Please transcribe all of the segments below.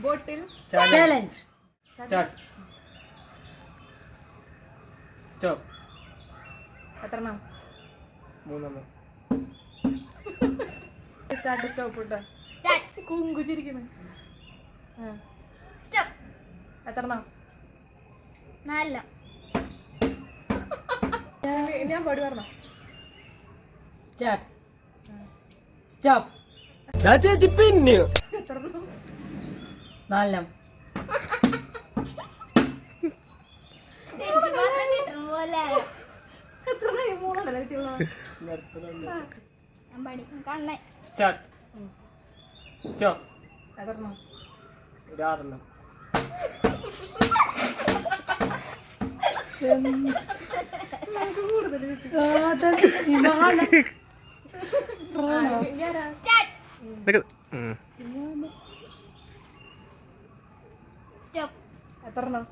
ബോട്ടിൽ challenge. Start. Stop. എത്രണ്ണം? 3. Start stop ഇട്ടോ. കുങ്കുച്ചിരിക്കുന്നു. എത്രണ്ണം? 4. ഞാൻ പാടി പറഞ്ഞോ. സ്റ്റാർട്ട്. സ്റ്റോപ്പ്. പിന്നെ എത്രണ്ണം? 4. എത്രണ്ണം? 3 കിട്ടിയുള്ളൂ. സ്റ്റാർട്ട്. സ്റ്റോപ്പ്. എത്രണ്ണം? 6. നമുക്ക് കൂടുതൽ കിട്ടി. എത്രണ്ണം?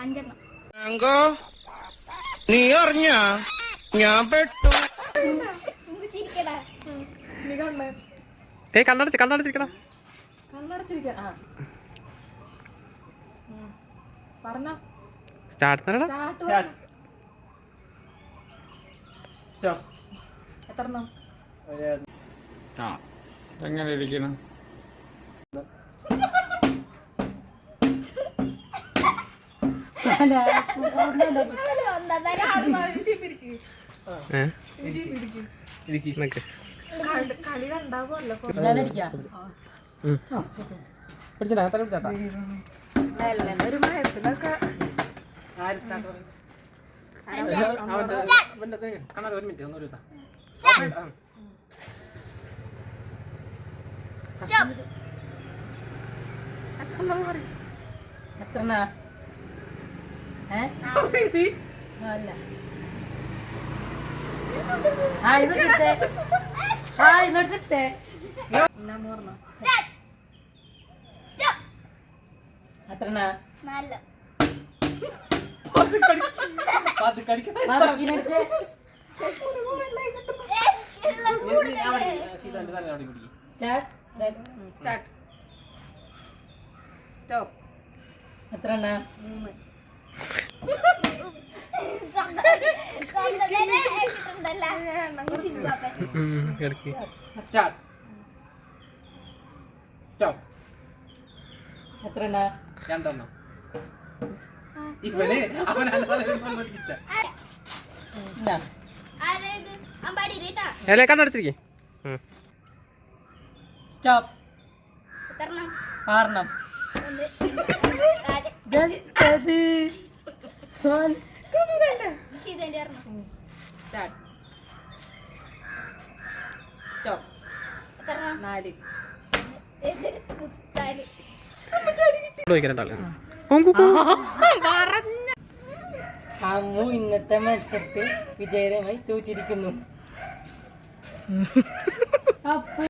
5. നീ അറിഞ്ഞ ഞാൻ പെട്ടു. നീ കണ്ണേ കണ്ണടച്ചിരിക്കടാ. കണ്ണടച്ചിരിക്കാൻ. പറഞ്ഞോ. Start start. സ്റ്റാർട്ട്. സ്റ്റോപ്പ്. എത്രണ്ണം? എങ്ങനെ ഇരിക്കണം? കളി കണ്ടാവുമല്ലോ. ഒരു മയത്തിലൊക്കെ എത്ര? ഇന്നെടുത്തിട്ടേ. എത്ര? 4. സ്റ്റാർട്ട്. സ്റ്റോപ്പ്. എത്ര? 3. സ്റ്റാർട്ട്. സ്റ്റോപ്പ്. എത്ര? 2. ഇവന് അവൻ കണ്ണടച്ചിരിക്കേ. സ്റ്റോപ്പ്. 6. സ്റ്റാർട്ട്. സ്റ്റോപ്പ്. 4. അമ്മു ഇന്നത്തെ മത്സരത്തിൽ വിജയകരമായി തോറ്റിരിക്കുന്നു.